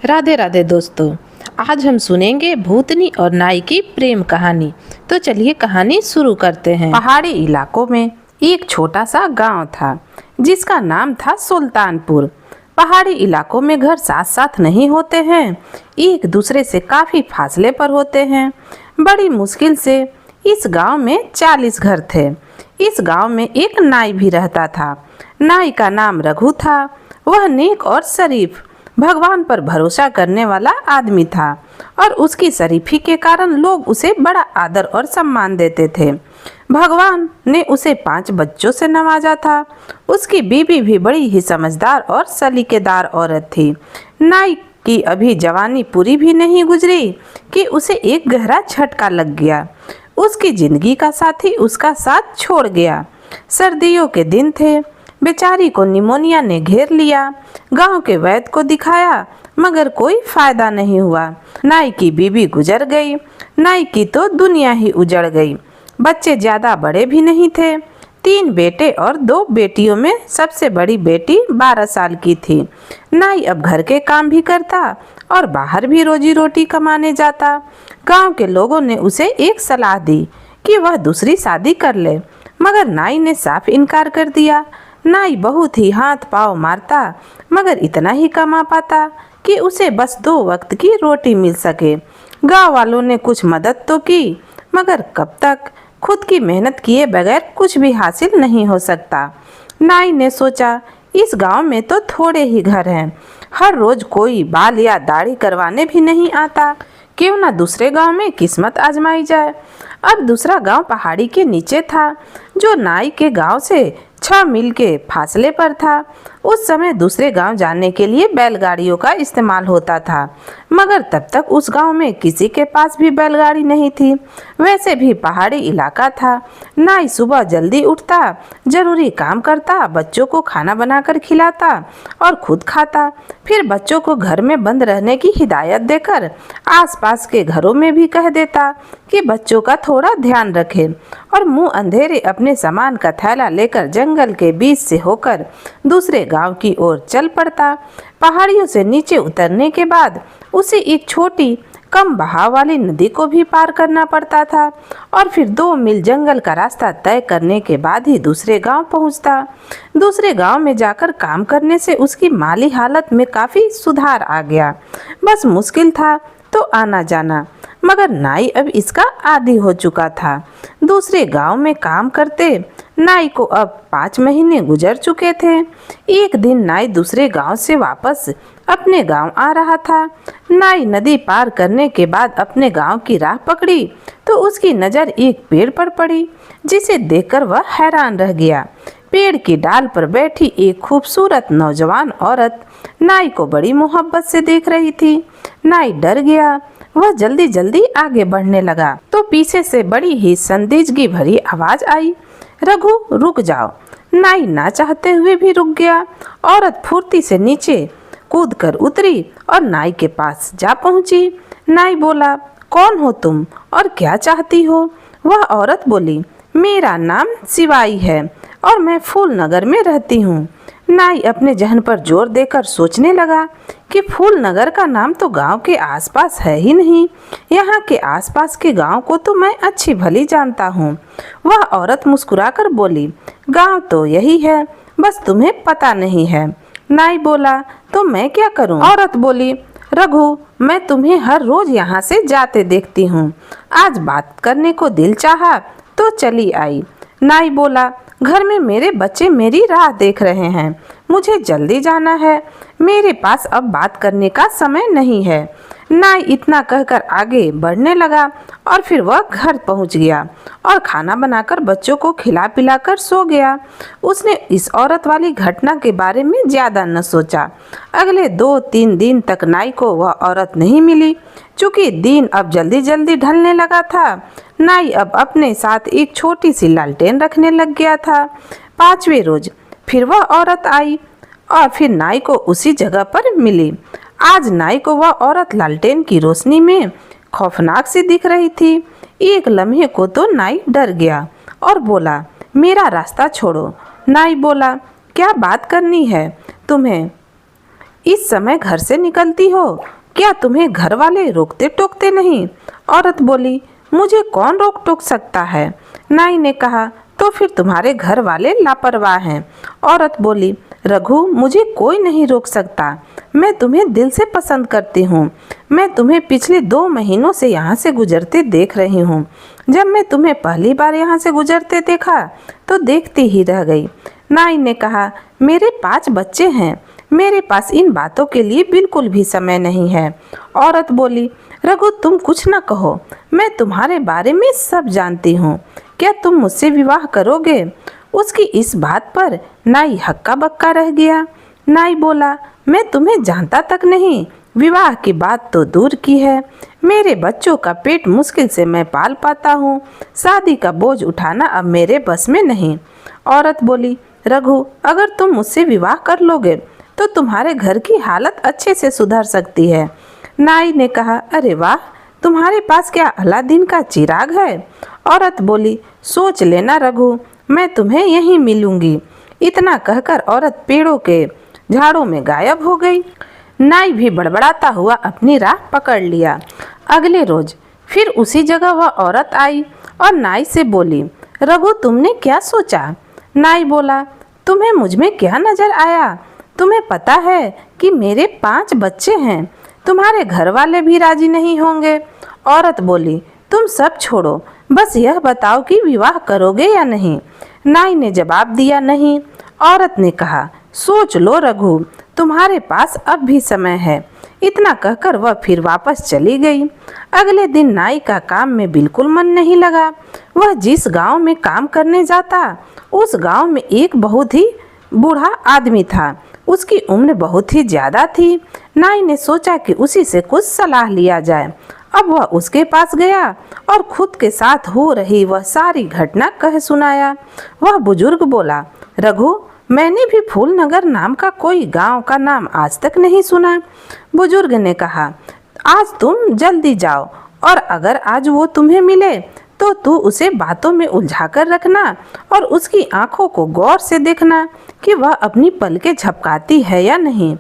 राधे राधे दोस्तों। आज हम सुनेंगे भूतनी और नाई की प्रेम कहानी। तो चलिए कहानी शुरू करते हैं। पहाड़ी इलाकों में एक छोटा सा गांव था जिसका नाम था सुल्तानपुर। पहाड़ी इलाकों में घर साथ साथ नहीं होते हैं, एक दूसरे से काफी फासले पर होते हैं। बड़ी मुश्किल से इस गांव में 40 घर थे। इस गांव में एक नाई भी रहता था। नाई का नाम रघु था। वह नेक और शरीफ, भगवान पर भरोसा करने वाला आदमी था और उसकी शरीफी के कारण लोग उसे बड़ा आदर और सम्मान देते थे। भगवान ने उसे 5 बच्चों से नवाजा था। उसकी बीवी भी बड़ी ही समझदार और सलीकेदार औरत थी। नाई की अभी जवानी पूरी भी नहीं गुजरी कि उसे एक गहरा झटका लग गया। उसकी जिंदगी का साथी उसका साथ छोड़ गया। सर्दियों के दिन थे। बेचारी को निमोनिया ने घेर लिया। गांव के वैद्य को दिखाया मगर कोई फायदा नहीं हुआ। नाई की बीवी गुजर गई। नाई की तो दुनिया ही उजड़ गई। बच्चे ज्यादा बड़े भी नहीं थे। 3 बेटे और 2 बेटियों में सबसे बड़ी बेटी 12 साल की थी। नाई अब घर के काम भी करता और बाहर भी रोजी रोटी कमाने जाता। गांव के लोगों ने उसे एक सलाह दी कि वह दूसरी शादी कर ले, मगर नाई ने साफ इनकार कर दिया। नाई बहुत ही हाथ पांव मारता मगर इतना ही कमा पाता कि उसे बस 2 वक्त की रोटी मिल सके। गांव वालों ने कुछ मदद तो की मगर कब तक? खुद की मेहनत किए बगैर कुछ भी हासिल नहीं हो सकता। नाई ने सोचा इस गांव में तो थोड़े ही घर हैं, हर रोज कोई बाल या दाढ़ी करवाने भी नहीं आता। क्यों ना दूसरे गांव में किस्मत आजमाई जाए। अब दूसरा गांव पहाड़ी के नीचे था जो नाई के गांव से 6 मील के फासले पर था। उस समय दूसरे गांव जाने के लिए बैलगाड़ियों का इस्तेमाल होता था मगर तब तक उस गांव में किसी के पास भी बैलगाड़ी नहीं थी। वैसे भी पहाड़ी इलाका था। नाई सुबह जल्दी उठता, जरूरी काम करता, बच्चों को खाना बनाकर खिलाता और खुद खाता। फिर बच्चों को घर में बंद रहने की हिदायत देकर आसपास के घरों में भी कह देता कि बच्चों का थोड़ा ध्यान रखें और मुंह अंधेरे अपने सामान का थैला लेकर जंगल के बीच से होकर दूसरे गांव की ओर चल पड़ता। पहाड़ियों से नीचे उतरने के बाद उसे एक छोटी कम बहाव वाली नदी को भी पार करना पड़ता था और फिर 2 मील जंगल का रास्ता तय करने के बाद ही दूसरे गांव पहुंचता। दूसरे गांव में जाकर काम करने से उसकी माली हालत में काफी सुधार आ गया। बस मुश्किल था तो आना जाना, मगर नाई अब इसका आदी हो चुका था। दूसरे गांव में काम करते नाई को अब 5 महीने गुजर चुके थे। एक दिन नाई दूसरे गांव से वापस अपने गांव आ रहा था। नाई नदी पार करने के बाद अपने गांव की राह पकड़ी तो उसकी नज़र एक पेड़ पर पड़ी जिसे देखकर वह हैरान रह गया। पेड़ की डाल पर बैठी एक खूबसूरत नौजवान औरत नाई को बड़ी मोहब्बत से देख रही थी। नाई डर गया। वह जल्दी जल्दी आगे बढ़ने लगा तो पीछे से बड़ी ही संजीदगी भरी आवाज आई, रघु रुक जाओ। नाई ना चाहते हुए भी रुक गया। औरत फुर्ती से नीचे कूदकर उतरी और नाई के पास जा पहुंची। नाई बोला, कौन हो तुम और क्या चाहती हो? वह औरत बोली, मेरा नाम शिवाई है और मैं फूल नगर में रहती हूँ। नाई अपने जहन पर जोर देकर सोचने लगा कि फूल नगर का नाम तो गांव के आसपास है ही नहीं। यहाँ के आसपास के गांव को तो मैं अच्छी भली जानता हूँ। वह औरत मुस्कुराकर बोली, गांव तो यही है, बस तुम्हें पता नहीं है। नाई बोला, तो मैं क्या करूँ? औरत बोली, रघु मैं तुम्हें हर रोज यहाँ से जाते देखती हूँ। आज बात करने को दिल चाहा तो चली आई। नाई बोला, घर में मेरे बच्चे मेरी राह देख रहे हैं, मुझे जल्दी जाना है, मेरे पास अब बात करने का समय नहीं है। नाई इतना कहकर आगे बढ़ने लगा और फिर वह घर पहुंच गया और खाना बनाकर बच्चों को खिला पिलाकर सो गया। उसने इस औरत वाली घटना के बारे में ज्यादा न सोचा। अगले 2-3 दिन तक नाई को वह औरत नहीं मिली। चूंकि दिन अब जल्दी जल्दी ढलने लगा था, नाई अब अपने साथ एक छोटी सी लालटेन रखने लग गया था। 5वें रोज फिर वह औरत आई और फिर नाई को उसी जगह पर मिली। आज नाई को वह औरत लालटेन की रोशनी में खौफनाक सी दिख रही थी। एक लम्हे को तो नाई डर गया और बोला, मेरा रास्ता छोड़ो। नाई बोला, क्या बात करनी है तुम्हें? इस समय घर से निकलती हो? क्या तुम्हें घर वाले रोकते टोकते नहीं? औरत बोली, मुझे कौन रोक टोक सकता है? नाई ने कहा, तो फिर तुम्हारे घर वाले लापरवाह हैं। औरत बोली, रघु, मुझे कोई नहीं रोक सकता। मैं तुम्हें दिल से पसंद करती हूँ। मैं तुम्हें पिछले 2 महीनों से यहाँ से गुजरते देख रही हूँ। जब मैं तुम्हें पहली बार यहाँ से गुजरते देखा तो देखती ही रह गई। नाई ने कहा, मेरे 5 बच्चे हैं। मेरे पास इन बातों के लिए बिल्कुल भी समय नहीं है। औरत बोली, रघु, तुम कुछ न कहो, मैं तुम्हारे बारे में सब जानती हूँ। क्या तुम मुझसे विवाह करोगे? उसकी इस बात पर नाई हक्का बक्का रह गया। नाई बोला, मैं तुम्हें जानता तक नहीं। विवाह की बात तो दूर की है। मेरे बच्चों का पेट मुश्किल से मैं पाल पाता हूँ। शादी का बोझ उठाना अब मेरे बस में नहीं। औरत बोली, रघु, अगर तुम मुझसे विवाह कर लोगे तो तुम्हारे घर की हालत अच्छे से सुधर सकती है। नाई ने कहा, अरे वाह, तुम्हारे पास क्या अलादीन का चिराग है? औरत बोली, सोच लेना रघु, मैं तुम्हें यहीं मिलूंगी। इतना कहकर औरत पेड़ों के झाड़ों में गायब हो गई। नाई भी बड़बड़ाता हुआ अपनी राह पकड़ लिया। अगले रोज फिर उसी जगह वह औरत आई और नाई से बोली, रघु, तुमने क्या सोचा? नाई बोला, तुम्हें मुझ में क्या नजर आया? तुम्हें पता है कि मेरे 5 बच्चे हैं। तुम्हारे घर वाले भी राजी नहीं होंगे। औरत बोली, तुम सब छोड़ो, बस यह बताओ कि विवाह करोगे या नहीं। नाई ने जवाब दिया, नहीं। औरत ने कहा, सोच लो रघु, तुम्हारे पास अब भी समय है। इतना कहकर वह फिर वापस चली गई। अगले दिन नाई का काम में बिल्कुल मन नहीं लगा। वह जिस गांव में काम करने जाता उस गांव में एक बहुत ही बूढ़ा आदमी था। उसकी उम्र बहुत ही ज्यादा थी। नाई ने सोचा कि उसी से कुछ सलाह लिया जाए। अब वह उसके पास गया और खुद के साथ हो रही वह सारी घटना कह सुनाया। वह बुजुर्ग बोला, रघु, मैंने भी फूलनगर नाम का कोई गांव का नाम आज तक नहीं सुना। बुजुर्ग ने कहा, आज तुम जल्दी जाओ और अगर आज वो तुम्हें मिले तो तू उसे बातों में उलझाकर रखना और उसकी आंखों को गौर से देखना कि वह अपनी पलकें झपकाती है या नहीं।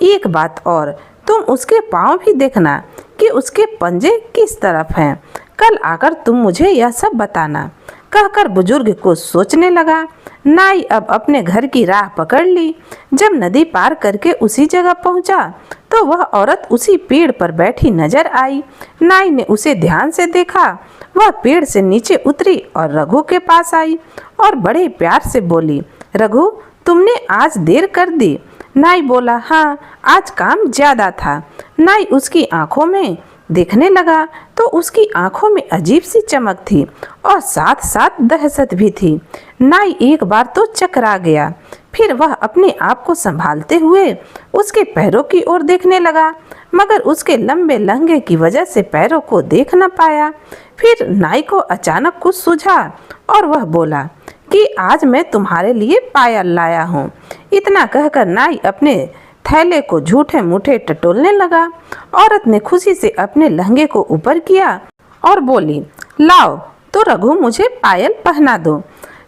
एक बात और, तुम उसके पाँव भी देखना कि उसके पंजे किस तरफ हैं। कल आकर तुम मुझे यह सब बताना। कहकर बुजुर्ग को सोचने लगा। नाई अब अपने घर की राह पकड़ ली। जब नदी पार करके उसी जगह पहुंचा तो वह औरत उसी पेड़ पर बैठी नजर आई। नाई ने उसे ध्यान से देखा। वह पेड़ से नीचे उतरी और रघु के पास आई और बड़े प्यार से बोली, रघु, तुमने आज देर कर दी। नाई बोला, हाँ, आज काम ज्यादा था। नाई उसकी आंखों में देखने लगा तो उसकी आंखों में अजीब सी चमक थी और साथ साथ दहशत भी थी। नाई एक बार तो चकरा गया। फिर वह अपने आप को संभालते हुए उसके पैरों की ओर देखने लगा, मगर उसके लंबे लहंगे की वजह से पैरों को देख न पाया। फिर नाई को अचानक कुछ सूझा और वह बोला कि आज मैं तुम्हारे लिए पायल लाया हूँ। इतना कहकर नाई अपने थैले को झूठे मूठे टटोलने लगा। औरत ने खुशी से अपने लहंगे को ऊपर किया और बोली, लाओ तो रघु, मुझे पायल पहना दो।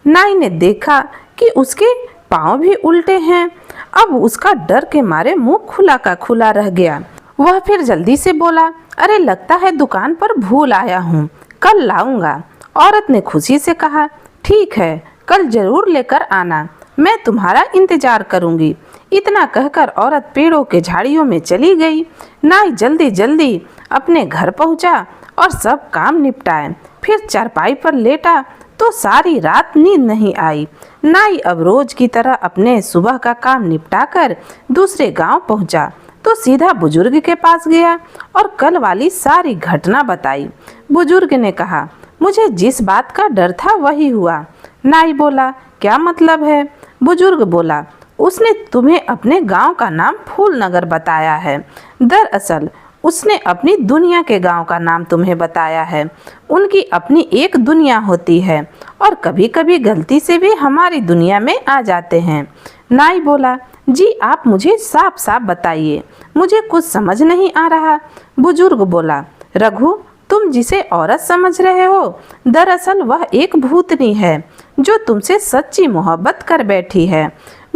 नाई ने देखा कि उसके पाँव भी उल्टे हैं। अब उसका डर के मारे मुंह खुला का खुला रह गया। वह फिर जल्दी से बोला, अरे लगता है दुकान पर भूल आया हूँ, कल लाऊंगा। औरत ने खुशी से कहा, ठीक है, कल जरूर लेकर आना, मैं तुम्हारा इंतजार करूंगी। इतना कहकर औरत पेड़ों के झाड़ियों में चली गई। नाई जल्दी जल्दी अपने घर पहुंचा और सब काम निपटाए। फिर चारपाई पर लेटा तो सारी रात नींद नहीं आई। नाई अब रोज की तरह अपने सुबह का काम निपटाकर दूसरे गांव पहुंचा तो सीधा बुजुर्ग के पास गया और कल वाली सारी घटना बताई। बुजुर्ग ने कहा, मुझे जिस बात का डर था वही हुआ। नाई बोला, क्या मतलब है? बुजुर्ग बोला, उसने तुम्हें अपने गांव का नाम फूलनगर बताया है। दरअसल उसने अपनी दुनिया के गांव का नाम तुम्हें बताया है। उनकी अपनी एक दुनिया होती है और कभी कभी गलती से भी हमारी दुनिया में आ जाते हैं। नाई बोला, जी आप मुझे साफ साफ बताइए, मुझे कुछ समझ नहीं आ रहा। बुजुर्ग बोला, रघु, तुम जिसे औरत समझ रहे हो दरअसल वह एक भूतनी है जो तुमसे सच्ची मोहब्बत कर बैठी है।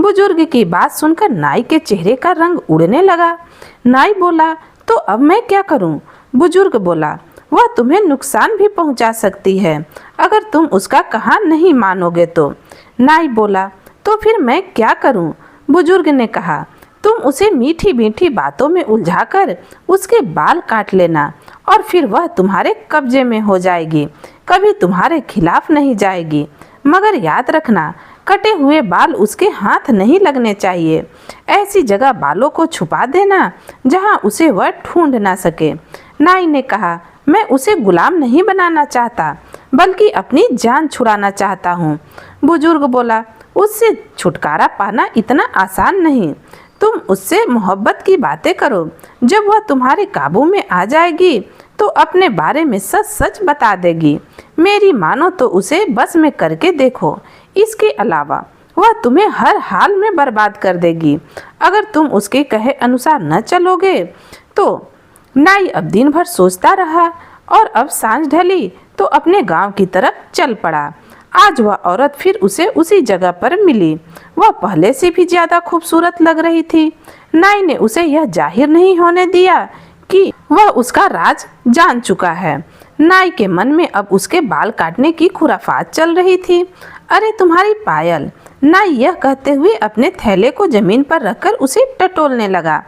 बुजुर्ग की बात सुनकर नाई के चेहरे का रंग उड़ने लगा। नाई बोला, तो अब मैं क्या करूं? बुजुर्ग बोला, वह तुम्हें नुकसान भी पहुंचा सकती है अगर तुम उसका कहा नहीं मानोगे तो। नाई बोला, तो फिर मैं क्या करूं? बुजुर्ग ने कहा, तुम उसे मीठी मीठी बातों में उलझाकर उसके बाल काट लेना और फिर वह तुम्हारे कब्जे में हो जाएगी, कभी तुम्हारे खिलाफ नहीं जाएगी। मगर याद रखना, कटे हुए बाल उसके हाथ नहीं लगने चाहिए। ऐसी जगह बालों को छुपा देना जहां उसे वह ढूंढ ना सके। नाई ने कहा, मैं उसे गुलाम नहीं बनाना चाहता, बल्कि अपनी जान छुड़ाना चाहता हूँ। बुजुर्ग बोला, उससे छुटकारा पाना इतना आसान नहीं। तुम उससे मोहब्बत की बातें करो। जब वह तुम्हारे काबू में आ जाएगी तो अपने बारे में सच सच बता देगी। मेरी मानो तो उसे बस में करके देखो। इसके अलावा वह तुम्हें हर हाल में बर्बाद कर देगी अगर तुम उसके कहे अनुसार न चलोगे तो। नाई अब दिन भर सोचता रहा और अब सांझ ढली तो अपने गांव की तरफ चल पड़ा। आज वह औरत फिर उसे उसी जगह पर मिली। वह पहले से भी ज्यादा खूबसूरत लग रही थी। नाई ने उसे यह जाहिर नहीं होने दिया कि वह उसका राज जान चुका है। नाई के मन में अब उसके बाल काटने की खुराफात चल रही थी। अरे तुम्हारी पायल! नाई यह कहते हुए अपने थैले को जमीन पर रखकर उसे टटोलने लगा।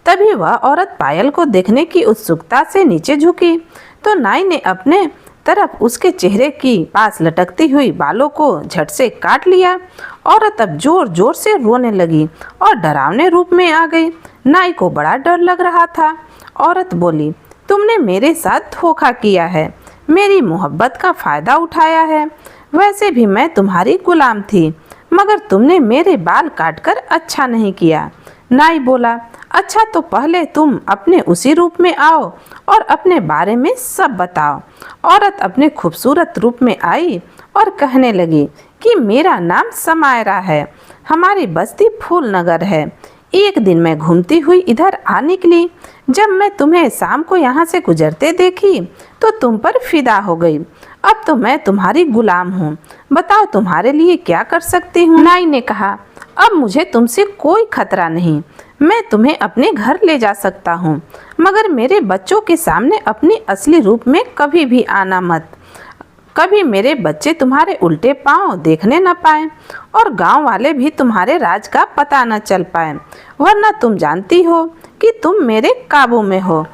तभी वह औरत पायल को देखने की उत्सुकता से नीचे झुकी तो नाई ने अपने तरफ उसके चेहरे की पास लटकती हुई बालों को झट से काट लिया। औरत अब जोर जोर से रोने लगी और डरावने रूप में आ गई। नाई को बड़ा डर लग रहा था। औरत बोली, तुमने मेरे साथ धोखा किया है, मेरी मोहब्बत का फायदा उठाया है। वैसे भी मैं तुम्हारी गुलाम थी, मगर तुमने मेरे बाल काटकर अच्छा नहीं किया। नाई बोला, अच्छा तो पहले तुम अपने उसी रूप में आओ और अपने बारे में सब बताओ। औरत अपने खूबसूरत रूप में आई और कहने लगी कि मेरा नाम समायरा है, हमारी बस्ती फूलनगर है। एक दिन मैं घूमती हुई इधर आ निकली। जब मैं तुम्हें शाम को यहाँ से गुजरते देखी तो तुम पर फिदा हो गई। अब तो मैं तुम्हारी गुलाम हूँ, बताओ तुम्हारे लिए क्या कर सकती हूँ। नाई ने कहा, अब मुझे तुमसे कोई खतरा नहीं, मैं तुम्हें अपने घर ले जा सकता हूँ, मगर मेरे बच्चों के सामने अपनी असली रूप में कभी भी आना मत। कभी मेरे बच्चे तुम्हारे उल्टे पांव देखने न पाए और गांव वाले भी तुम्हारे राज का पता न चल पाए, वरना तुम जानती हो कि तुम मेरे काबू में हो।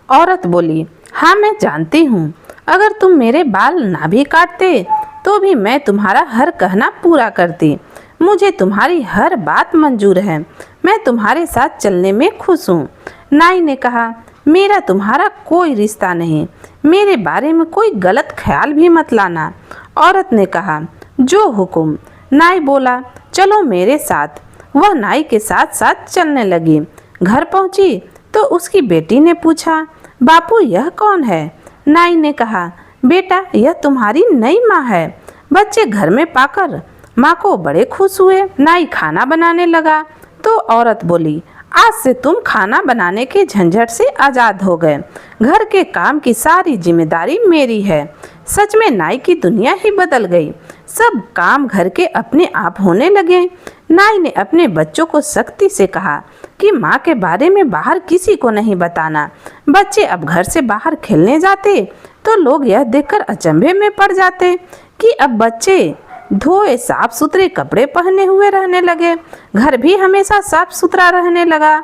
औरत बोली, हाँ मैं जानती हूँ, अगर तुम मेरे बाल ना भी काटते तो भी मैं तुम्हारा हर कहना पूरा करती। मुझे तुम्हारी हर बात मंजूर है, मैं तुम्हारे साथ चलने में खुश हूँ। नाई ने कहा, मेरा तुम्हारा कोई रिश्ता नहीं, मेरे बारे में कोई गलत ख्याल भी मत लाना। औरत ने कहा, जो हुक्म। नाई बोला, चलो मेरे साथ। वह नाई के साथ साथ चलने लगी। घर पहुंची तो उसकी बेटी ने पूछा, बापू यह कौन है? नाई ने कहा, बेटा यह तुम्हारी नई माँ है। बच्चे घर में पाकर माँ को बड़े खुश हुए। नाई खाना बनाने लगा तो औरत बोली, आज से तुम खाना बनाने के झंझट से आज़ाद हो गए, घर के काम की सारी जिम्मेदारी मेरी है। सच में नाई की दुनिया ही बदल गई, सब काम घर के अपने आप होने लगे। नाई ने अपने बच्चों को सख्ती से कहा कि माँ के बारे में बाहर किसी को नहीं बताना। बच्चे अब घर से बाहर खेलने जाते तो लोग यह देखकर अचंभे में पड़ जाते कि अब बच्चे धोए साफ सुथरे कपड़े पहने हुए रहने लगे, घर भी हमेशा साफ सुथरा रहने लगा।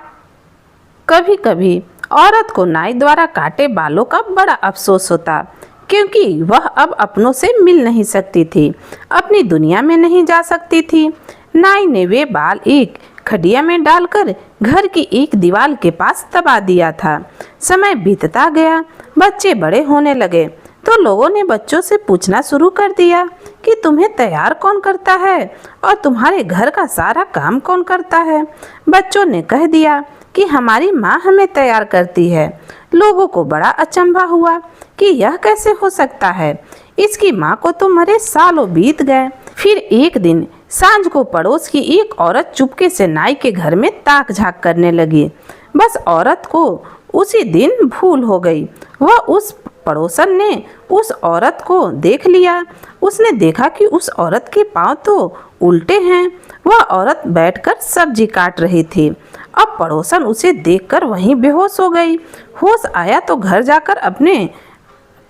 कभी कभी औरत को नाई द्वारा काटे बालों का बड़ा अफसोस होता, क्योंकि वह अब अपनों से मिल नहीं सकती थी, अपनी दुनिया में नहीं जा सकती थी। नाई ने वे बाल एक खटिया में डालकर घर की एक दीवार के पास दबा दिया था। समय बीतता गया, बच्चे बड़े होने लगे तो लोगों ने बच्चों से पूछना शुरू कर दिया कि तुम्हें तैयार कौन करता है और तुम्हारे घर का सारा काम कौन करता है। बच्चों ने कह दिया कि हमारी माँ हमें तैयार करती है। लोगों को बड़ा अचंभा हुआ कि यह कैसे हो सकता है, इसकी माँ को तो मरे सालों बीत गए। फिर एक दिन सांझ को पड़ोस की एक औरत चुपके से नाई के घर में ताक झाँक करने लगी। बस औरत को उसी दिन भूल हो गई। वह उस पड़ोसन ने उस औरत को देख लिया। उसने देखा कि उस औरत के पांव तो उल्टे हैं वह औरत बैठकर सब्जी काट रही थी। अब पड़ोसन उसे देखकर वहीं बेहोश हो गई। होश आया तो घर जाकर अपने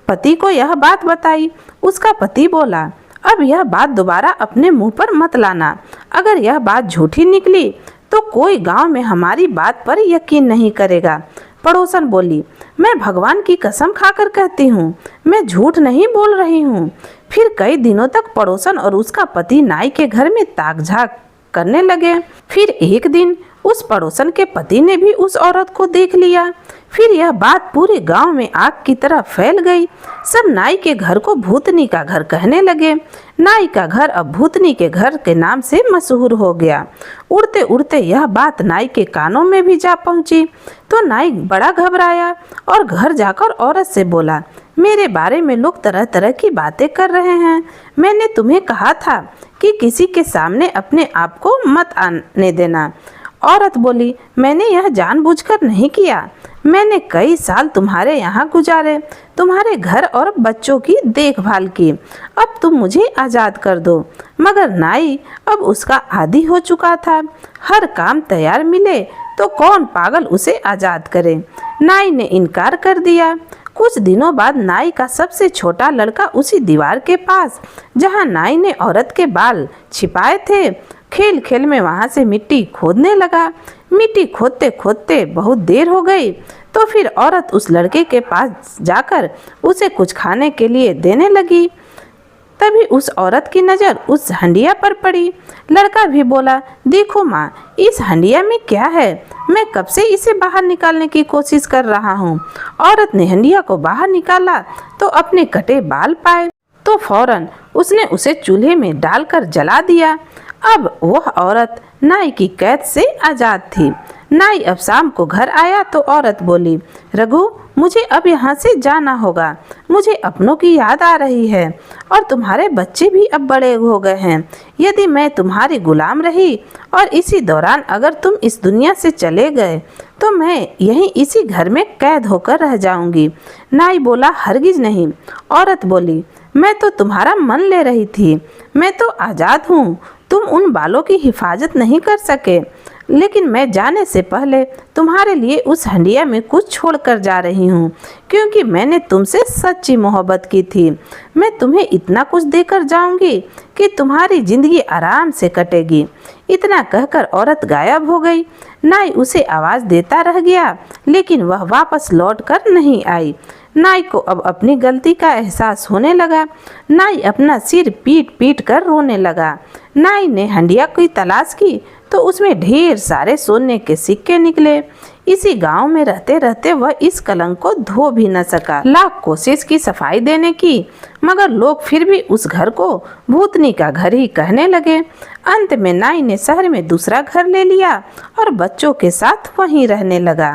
पति को यह बात बताई। उसका पति बोला, अब यह बात दोबारा अपने मुंह पर मत लाना। अगर यह बात झूठी निकली तो कोई गांव में हमारी बात पर यकीन नहीं करेगा। पड़ोसन बोली, मैं भगवान की कसम खाकर कहती हूँ, मैं झूठ नहीं बोल रही हूँ। फिर कई दिनों तक पड़ोसन और उसका पति नाई के घर में ताक झाक करने लगे। फिर एक दिन उस पड़ोसन के पति ने भी उस औरत को देख लिया। फिर यह बात पूरे गांव में आग की तरह फैल गई। सब नाई के घर को भूतनी का घर कहने लगे। नाई का घर अब भूतनी के घर के नाम से मशहूर हो गया। उड़ते उड़ते यह बात नाई के कानों में भी जा पहुंची तो नाई बड़ा घबराया और घर जाकर औरत से बोला, मेरे बारे में लोग तरह तरह की बातें कर रहे हैं। मैंने तुम्हें कहा था कि किसी के सामने अपने आप को मत आने देना। औरत बोली, मैंने यह जानबूझकर नहीं किया। मैंने कई साल तुम्हारे यहाँ गुजारे, तुम्हारे घर और बच्चों की देखभाल की। अब तुम मुझे आज़ाद कर दो। मगर नाई अब उसका आदी हो चुका था। हर काम तैयार मिले तो कौन पागल उसे आज़ाद करे। नाई ने इनकार कर दिया। कुछ दिनों बाद नाई का सबसे छोटा लड़का उसी दीवार के पास जहाँ नाई ने औरत के बाल छिपाए थे, खेल खेल में वहां से मिट्टी खोदने लगा। मिट्टी खोदते खोदते बहुत देर हो गई तो फिर औरत उस लड़के के पास जाकर उसे कुछ खाने के लिए देने लगी। तभी उस औरत की नज़र उस हंडिया पर पड़ी। लड़का भी बोला, देखो माँ, इस हंडिया में क्या है? मैं कब से इसे बाहर निकालने की कोशिश कर रहा हूँ। औरत ने हंडिया को बाहर निकाला तो अपने कटे बाल पाए तो फौरन उसने उसे चूल्हे में डालकर जला दिया। अब वह औरत नाई की कैद से आज़ाद थी। नाई अब शाम को घर आया तो औरत बोली, रघु, मुझे अब यहाँ से जाना होगा। मुझे अपनों की याद आ रही है और तुम्हारे बच्चे भी अब बड़े हो गए हैं। यदि मैं तुम्हारी गुलाम रही और इसी दौरान अगर तुम इस दुनिया से चले गए तो मैं यहीं इसी घर में कैद होकर रह जाऊंगी। नाई बोला, हरगिज नहीं। औरत बोली, मैं तो तुम्हारा मन ले रही थी। मैं तो आज़ाद हूँ। तुम उन बालों की हिफाजत नहीं कर सके, लेकिन मैं जाने से पहले तुम्हारे लिए उस हंडिया में कुछ छोड़कर जा रही हूँ, क्योंकि मैंने तुमसे सच्ची मोहब्बत की थी। मैं तुम्हें इतना कुछ देकर जाऊंगी कि तुम्हारी जिंदगी आराम से कटेगी। इतना कहकर औरत गायब हो गई। नाई उसे आवाज़ देता रह गया, लेकिन वह वापस लौट कर नहीं आई। नाई को अब अपनी गलती का एहसास होने लगा। नाई अपना सिर पीट पीट कर रोने लगा। नाई ने हंडिया की तलाश की तो उसमें ढेर सारे सोने के सिक्के निकले। इसी गांव में रहते रहते वह इस कलंक को धो भी न सका। लाख कोशिश की सफाई देने की, मगर लोग फिर भी उस घर को भूतनी का घर ही कहने लगे। अंत में नाई ने शहर में दूसरा घर ले लिया और बच्चों के साथ वहीं रहने लगा।